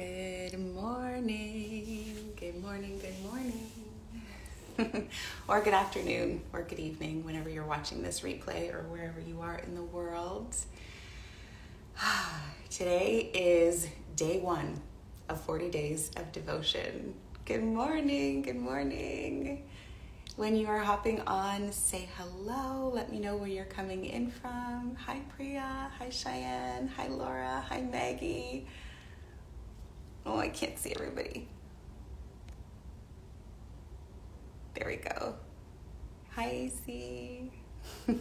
Good morning, good morning, good morning. Or good afternoon, or good evening, whenever you're watching this replay or wherever you are in the world. Today is day 1 of 40 days of devotion. Good morning, good morning. When you are hopping on, say hello. Let me know where you're coming in from. Hi, Priya. Hi, Cheyenne. Hi, Laura. Hi, Maggie. Oh, I can't see everybody. There we go. Hi, AC. I'll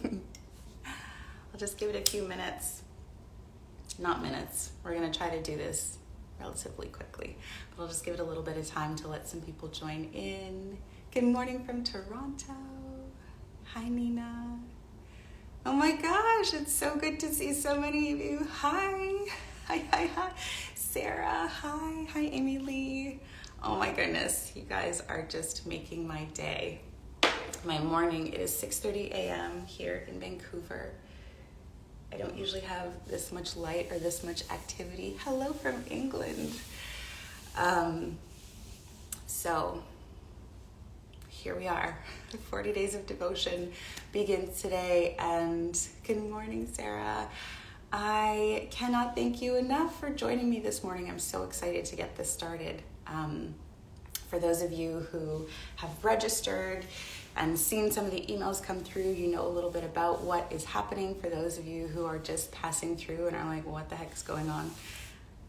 just give it a few minutes. Not minutes. We're going to try to do this relatively quickly. But I'll just give it a little bit of time to let some people join in. Good morning from Toronto. Hi, Nina. Oh my gosh, it's so good to see so many of you. Hi. Hi. Sarah, hi. Hi, Amy Lee. Oh my goodness, you guys are just making my day. My morning, it is 6:30 a.m. here in Vancouver. I don't usually have this much light or this much activity. Hello from England. So here we are. 40 days of devotion begins today. And good morning, Sarah. I cannot thank you enough for joining me this morning. I'm so excited to get this started. For those of you who have registered and seen some of the emails come through, you know a little bit about what is happening. For those of you who are just passing through and are like, what the heck is going on?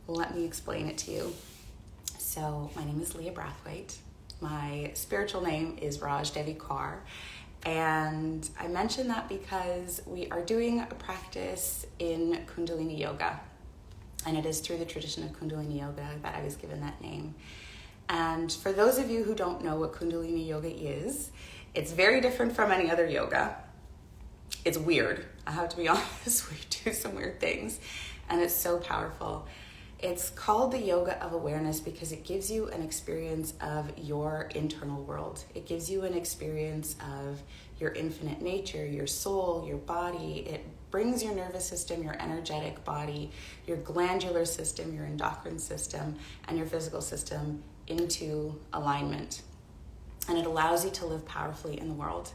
Let me explain it to you. So my name is Leah Brathwaite. My spiritual name is Raj Devi Kaur. And I mention that because we are doing a practice in Kundalini Yoga. And it is through the tradition of Kundalini Yoga that I was given that name. And for those of you who don't know what Kundalini Yoga is, it's very different from any other yoga. It's weird. I have to be honest, we do some weird things. And it's so powerful. It's called the yoga of awareness because it gives you an experience of your internal world. It gives you an experience of your infinite nature, your soul, your body. It brings your nervous system, your energetic body, your glandular system, your endocrine system, and your physical system into alignment. And it allows you to live powerfully in the world.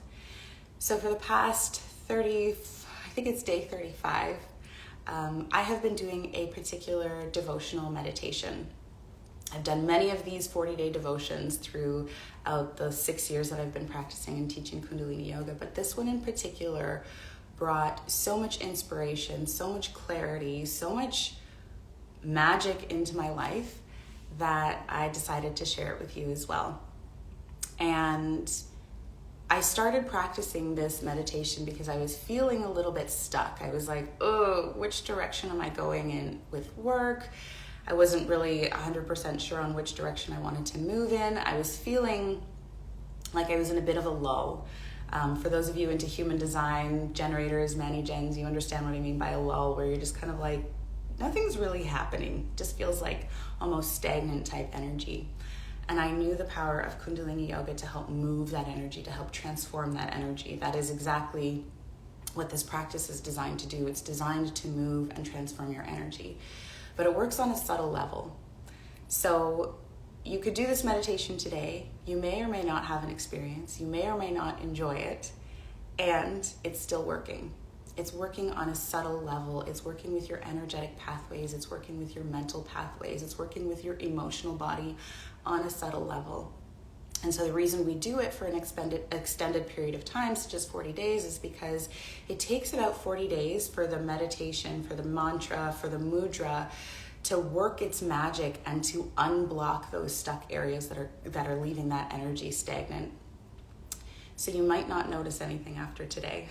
So for the past I think it's day 35, I have been doing a particular devotional meditation. I've done many of these 40-day devotions throughout the 6 years that I've been practicing and teaching Kundalini Yoga, but this one in particular brought so much inspiration, so much clarity, so much magic into my life that I decided to share it with you as well. And I started practicing this meditation because I was feeling a little bit stuck. I was like, oh, which direction am I going in with work? I wasn't really 100% sure on which direction I wanted to move in. I was feeling like I was in a bit of a lull. For those of you into human design, generators, mani-gens, you understand what I mean by a lull, where you're just kind of like, nothing's really happening. Just feels like almost stagnant type energy. And I knew the power of Kundalini Yoga to help move that energy, to help transform that energy. That is exactly what this practice is designed to do. It's designed to move and transform your energy. But it works on a subtle level. So you could do this meditation today. You may or may not have an experience. You may or may not enjoy it. And it's still working. It's working on a subtle level. It's working with your energetic pathways. It's working with your mental pathways. It's working with your emotional body on a subtle level. And so the reason we do it for an extended period of time, such as 40 days, is because it takes about 40 days for the meditation, for the mantra, for the mudra to work its magic and to unblock those stuck areas that are leaving that energy stagnant. So you might not notice anything after today.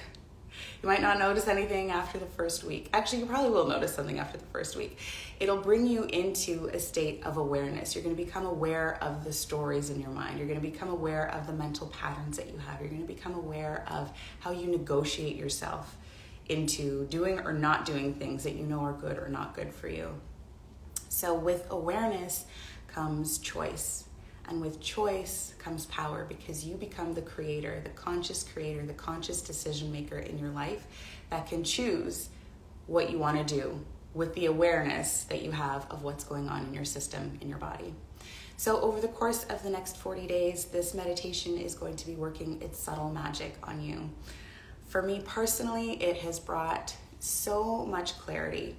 You might not notice anything after the first week. Actually, you probably will notice something after the first week. It'll bring you into a state of awareness. You're going to become aware of the stories in your mind. You're going to become aware of the mental patterns that you have. You're going to become aware of how you negotiate yourself into doing or not doing things that you know are good or not good for you. So with awareness comes choice. And with choice comes power, because you become the creator, the conscious decision maker in your life that can choose what you want to do, with the awareness that you have of what's going on in your system, in your body. So over the course of the next 40 days, this meditation is going to be working its subtle magic on you. For me personally, it has brought so much clarity.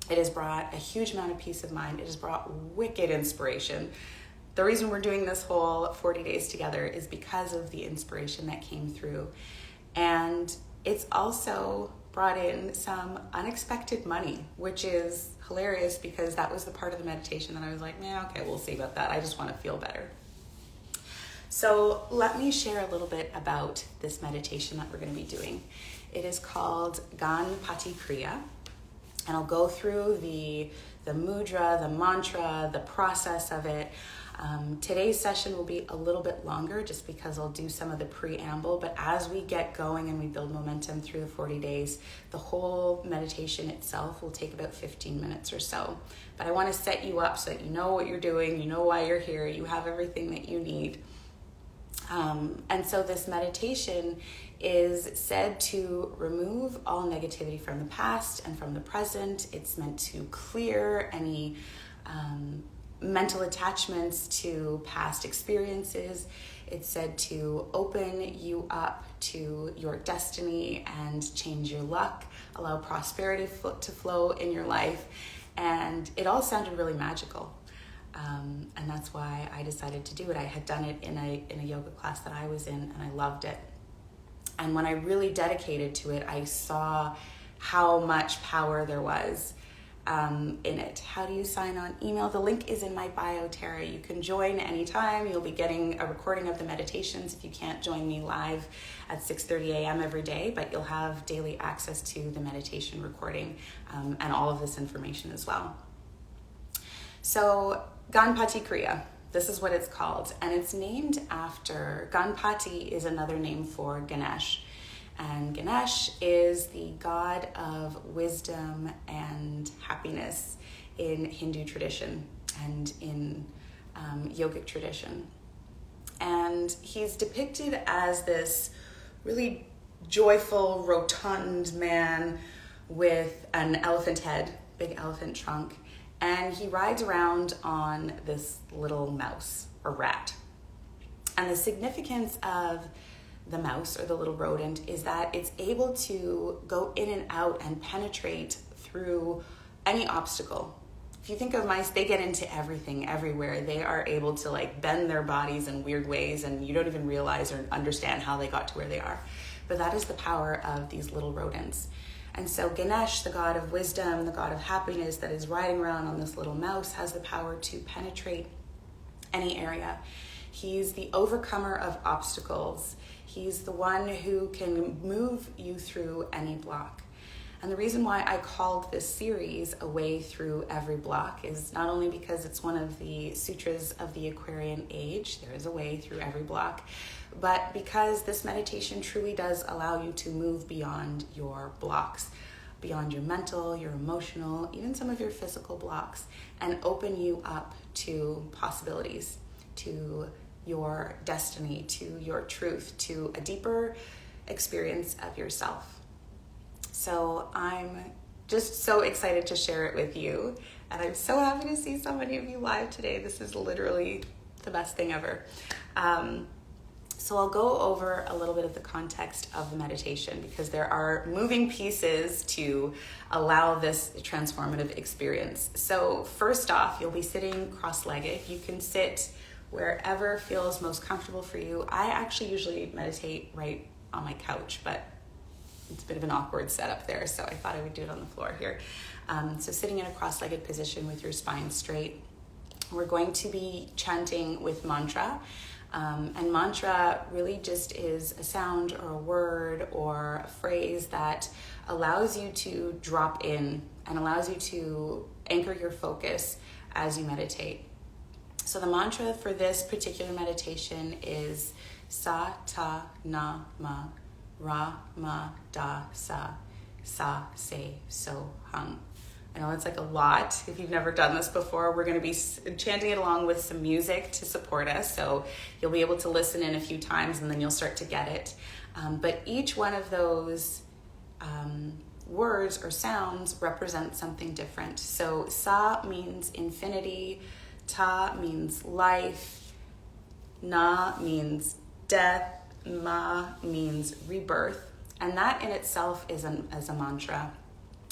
It has brought a huge amount of peace of mind. It has brought wicked inspiration. The reason we're doing this whole 40 days together is because of the inspiration that came through. And it's also brought in some unexpected money, which is hilarious because that was the part of the meditation that I was like, yeah, okay, we'll see about that. I just want to feel better. So let me share a little bit about this meditation that we're going to be doing. It is called Ganpati Kriya, and I'll go through the mudra, the mantra, the process of it. Today's session will be a little bit longer just because I'll do some of the preamble, but as we get going and we build momentum through the 40 days, the whole meditation itself will take about 15 minutes or so. But I want to set you up so that you know what you're doing, you know why you're here, you have everything that you need. And so this meditation is said to remove all negativity from the past and from the present. It's meant to clear any mental attachments to past experiences. It's said to open you up to your destiny and change your luck, allow prosperity to flow in your life. And it all sounded really magical. And that's why I decided to do it. I had done it in a yoga class that I was in, and I loved it. And when I really dedicated to it, I saw how much power there was in it. How do you sign on? Email. The link is in my bio, Tara. You can join anytime. You'll be getting a recording of the meditations if you can't join me live at 6:30 a.m. every day, but you'll have daily access to the meditation recording and all of this information as well. So Ganpati Kriya, this is what it's called, and it's named after, Ganpati is another name for Ganesh, and Ganesh is the god of wisdom and happiness in Hindu tradition and in yogic tradition. And he's depicted as this really joyful, rotund man with an elephant head, big elephant trunk, and he rides around on this little mouse or rat. And the significance of the mouse or the little rodent is that it's able to go in and out and penetrate through any obstacle. If you think of mice, they get into everything, everywhere. They are able to like bend their bodies in weird ways, and you don't even realize or understand how they got to where they are. But that is the power of these little rodents. And so Ganesh, the god of wisdom, the god of happiness that is riding around on this little mouse, has the power to penetrate any area. He's the overcomer of obstacles. He's the one who can move you through any block. And the reason why I called this series A Way Through Every Block is not only because it's one of the sutras of the Aquarian age, there is a way through every block, but because this meditation truly does allow you to move beyond your blocks, beyond your mental, your emotional, even some of your physical blocks, and open you up to possibilities, to your destiny, to your truth, to a deeper experience of yourself. So I'm just so excited to share it with you, and I'm so happy to see so many of you live today. This is literally the best thing ever. So I'll go over a little bit of the context of the meditation because there are moving pieces to allow this transformative experience. So first off, you'll be sitting cross-legged. You can sit wherever feels most comfortable for you. I actually usually meditate right on my couch, but it's a bit of an awkward setup there, so I thought I would do it on the floor here. So sitting in a cross-legged position with your spine straight. We're going to be chanting with mantra. And mantra really just is a sound or a word or a phrase that allows you to drop in and allows you to anchor your focus as you meditate. So the mantra for this particular meditation is Sa Ta Na Ma Ra Ma Da Sa Sa Se So Hung. I know it's like a lot. If you've never done this before, we're going to be chanting it along with some music to support us. So you'll be able to listen in a few times and then you'll start to get it. But each one of those words or sounds represent something different. So sa means infinity, ta means life, na means death, ma means rebirth. And that in itself is a mantra,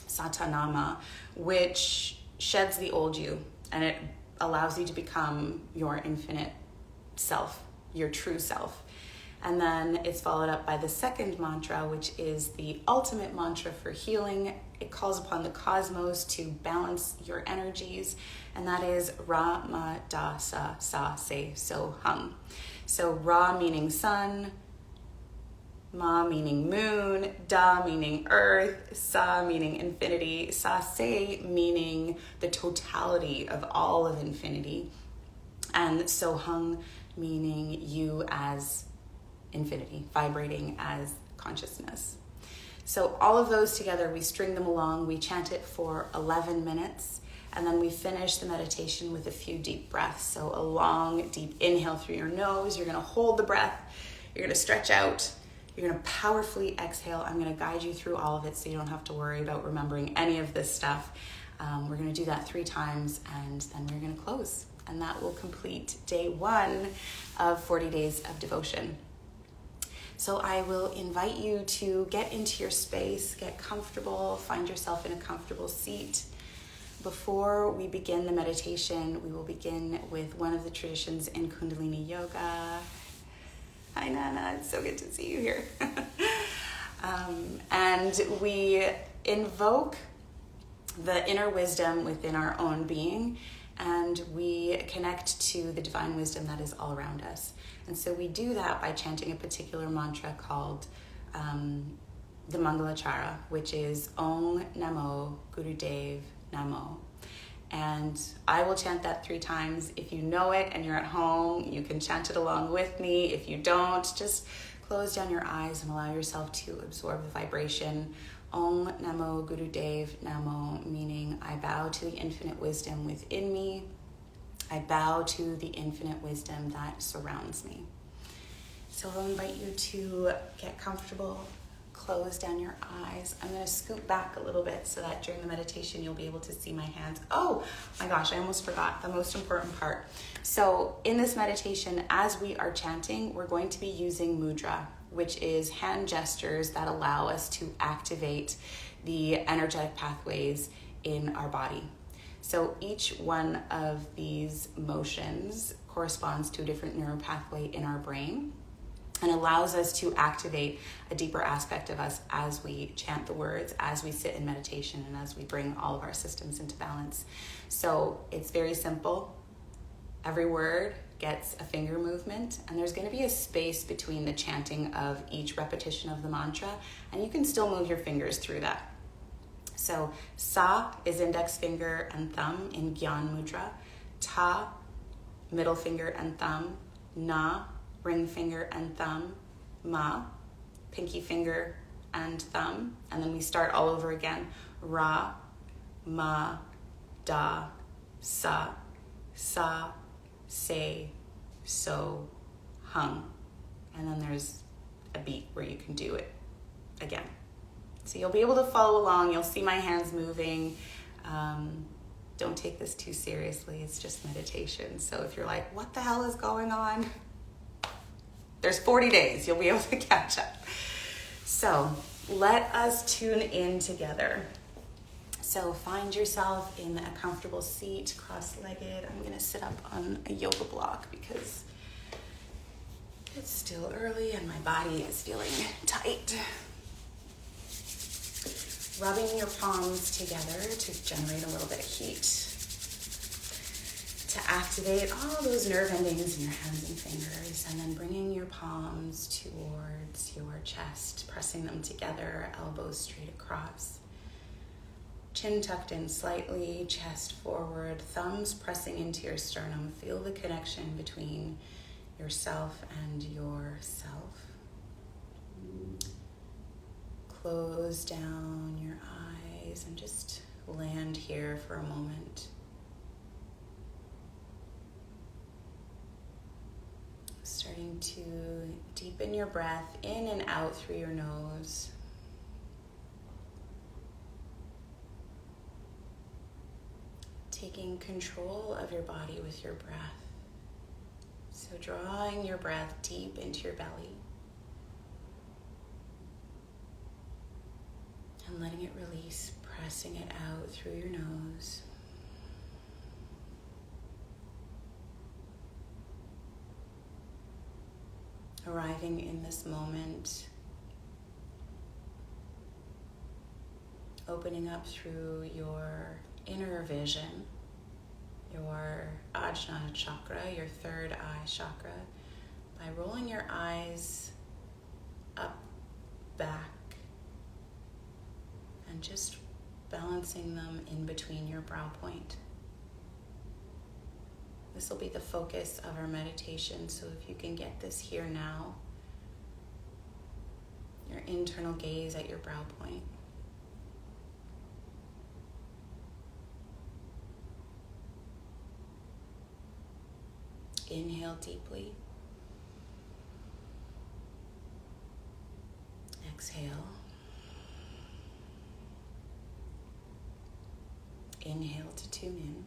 satanama, which sheds the old you, and it allows you to become your infinite self, your true self. And then it's followed up by the second mantra, which is the ultimate mantra for healing. It calls upon the cosmos to balance your energies, and that is Ra, Ma, Da, Sa, Se, So, Hum. So Ra meaning sun, Ma meaning moon, Da meaning earth, Sa meaning infinity, Sa Se meaning the totality of all of infinity, and So Hung meaning you as infinity, vibrating as consciousness. So all of those together, we string them along, we chant it for 11 minutes, and then we finish the meditation with a few deep breaths. So a long, deep inhale through your nose. You're gonna hold the breath, you're gonna stretch out, you're gonna powerfully exhale. I'm gonna guide you through all of it so you don't have to worry about remembering any of this stuff. We're gonna do that 3 times, and then we're gonna close. And that will complete day 1 of 40 days of devotion. So I will invite you to get into your space, get comfortable, find yourself in a comfortable seat. Before we begin the meditation, we will begin with one of the traditions in Kundalini Yoga. Hi, Nana. It's so good to see you here. And we invoke the inner wisdom within our own being, and we connect to the divine wisdom that is all around us. And so we do that by chanting a particular mantra called the Mangalachara, which is Om Namo Gurudev Namo. And I will chant that 3 times. If you know it and you're at home, you can chant it along with me. If you don't, just close down your eyes and allow yourself to absorb the vibration. Om Namo Gurudev Namo, meaning I bow to the infinite wisdom within me. I bow to the infinite wisdom that surrounds me. So I'll invite you to get comfortable, close down your eyes. I'm going to scoot back a little bit so that during the meditation you'll be able to see my hands. Oh my gosh, I almost forgot the most important part. So in this meditation, as we are chanting, we're going to be using mudra, which is hand gestures that allow us to activate the energetic pathways in our body. So each one of these motions corresponds to a different neural pathway in our brain and allows us to activate a deeper aspect of us as we chant the words, as we sit in meditation, and as we bring all of our systems into balance. So it's very simple. Every word gets a finger movement, and there's going to be a space between the chanting of each repetition of the mantra, and you can still move your fingers through that. So Sa is index finger and thumb in Gyan Mudra. Ta, middle finger and thumb. Na, ring finger and thumb. Ma, pinky finger and thumb. And then we start all over again. Ra, Ma, Da, Sa, Sa, Se, So, Hum. And then there's a beat where you can do it again. So you'll be able to follow along. You'll see my hands moving. Don't take this too seriously. It's just meditation. So if you're like, what the hell is going on? There's 40 days. You'll be able to catch up. So let us tune in together. So find yourself in a comfortable seat, cross-legged. I'm going to sit up on a yoga block because it's still early and my body is feeling tight. Rubbing your palms together to generate a little bit of heat, to activate all those nerve endings in your hands and fingers, and then bringing your palms towards your chest, pressing them together, elbows straight across. Chin tucked in slightly, chest forward, thumbs pressing into your sternum. Feel the connection between yourself and yourself. Close down your eyes and just land here for a moment. Starting to deepen your breath in and out through your nose. taking control of your body with your breath. So drawing your breath deep into your belly and letting it release, pressing it out through your nose. Arriving in this moment, opening up through your inner vision, your Ajna chakra, your third eye chakra, by rolling your eyes up, back, and just balancing them in between your brow point. This will be the focus of our meditation, so if you can get this here now, your internal gaze at your brow point. Inhale deeply. Exhale. Inhale to tune in.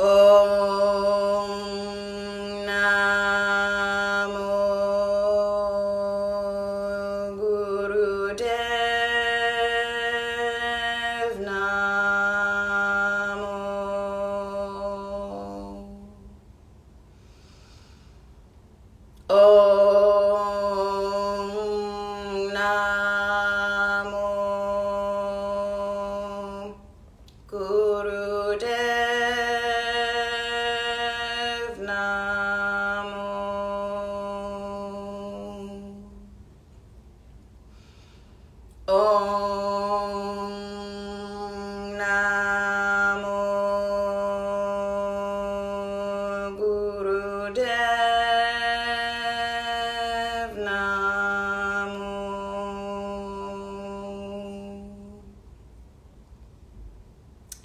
Om Namo Gurudev Namo. Om Namo Gurudev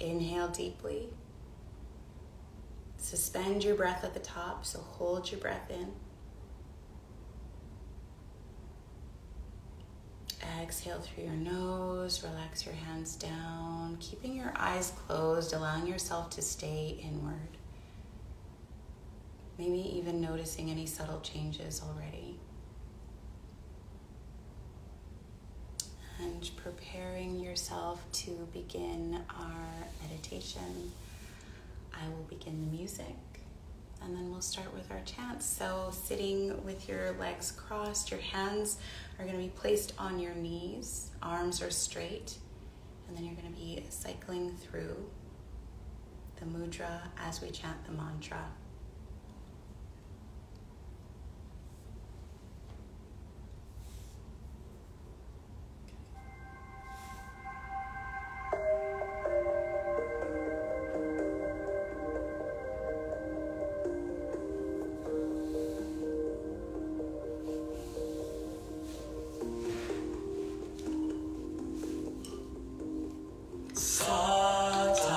Inhale deeply. Suspend your breath at the top, so hold your breath in. Exhale through your nose, relax your hands down, keeping your eyes closed, allowing yourself to stay inward. Maybe even noticing any subtle changes already. And preparing yourself to begin our meditation. I will begin the music and then we'll start with our chants. So sitting with your legs crossed, your hands are going to be placed on your knees, arms are straight, and then you're going to be cycling through the mudra as we chant the mantra. Satanama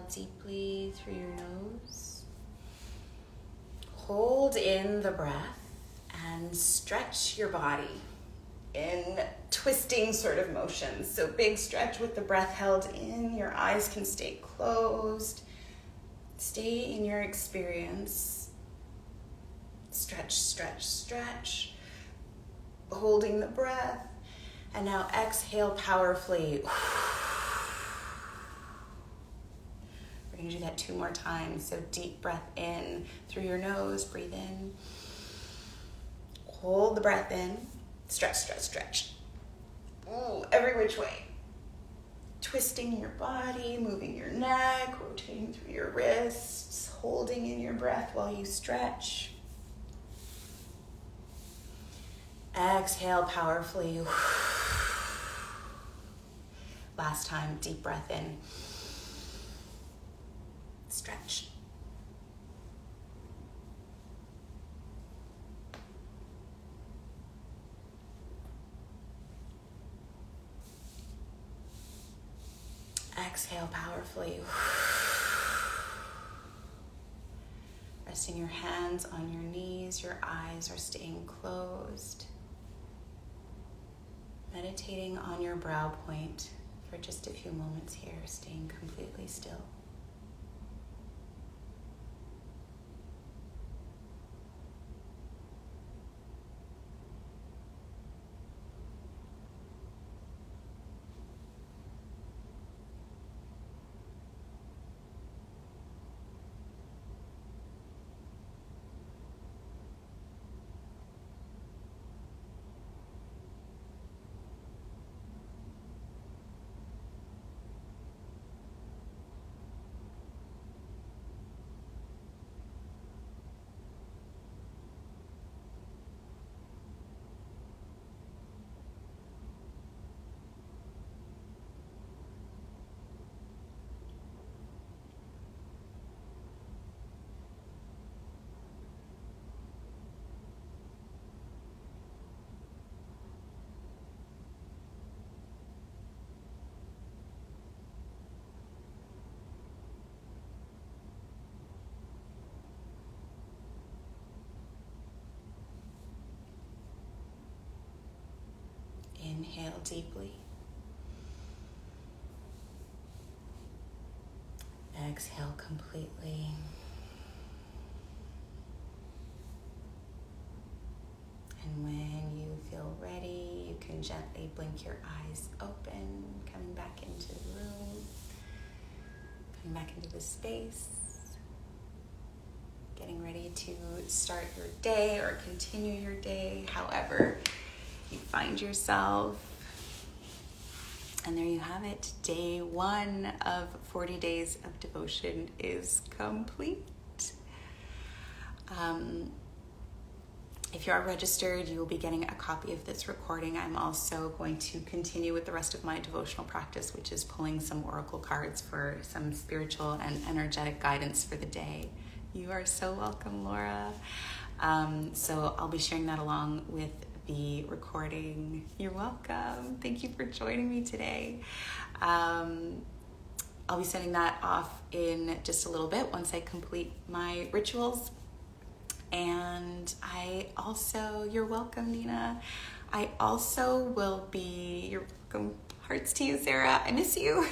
deeply through your nose. Hold in the breath and stretch your body in twisting sort of motions. So big stretch with the breath held in. Your eyes can stay closed. Stay in your experience. Stretch, stretch, stretch. Holding the breath. And now exhale powerfully. We're going to do that 2 more times. So deep breath in through your nose. Breathe in. Hold the breath in. Stretch, stretch, stretch. Ooh, every which way. Twisting your body, moving your neck, rotating through your wrists, holding in your breath while you stretch. Exhale powerfully. Last time, deep breath in. Stretch. Exhale powerfully. Resting your hands on your knees, your eyes are staying closed. Meditating on your brow point for just a few moments here, staying completely still. Inhale deeply. Exhale completely. And when you feel ready, you can gently blink your eyes open, coming back into the room, coming back into the space, getting ready to start your day or continue your day, however you find yourself. And there you have it. Day 1 of 40 days of devotion is complete. If you are registered, you will be getting a copy of this recording. I'm also going to continue with the rest of my devotional practice, which is pulling some oracle cards for some spiritual and energetic guidance for the day. You are so welcome, Laura. So I'll be sharing that along with the recording. You're welcome. Thank you for joining me today. I'll be sending that off in just a little bit once I complete my rituals. And you're welcome, Nina. I also will be, you're welcome, hearts to you, Sarah. I miss you.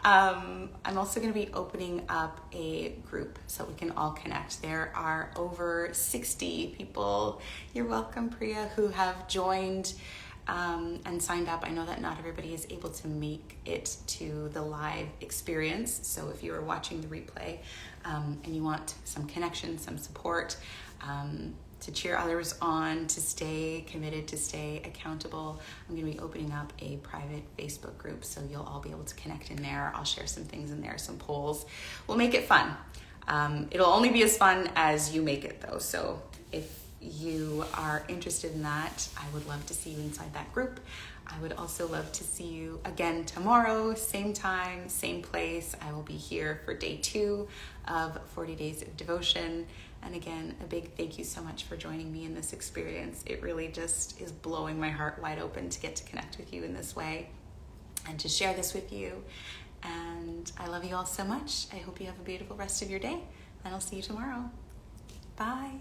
I'm also going to be opening up a group so we can all connect. There are over 60 people, you're welcome, Priya, who have joined and signed up. I know that not everybody is able to make it to the live experience. So if you are watching the replay and you want some connection, some support, to cheer others on, to stay committed, to stay accountable, I'm going to be opening up a private Facebook group, so you'll all be able to connect in there. I'll share some things in there, some polls. We'll make it fun. It'll only be as fun as you make it, though. So if you are interested in that, I would love to see you inside that group. I would also love to see you again tomorrow, same time, same place. I will be here for day 2 of 40 days of devotion. And again, a big thank you so much for joining me in this experience. It really just is blowing my heart wide open to get to connect with you in this way and to share this with you. And I love you all so much. I hope you have a beautiful rest of your day, and I'll see you tomorrow. Bye.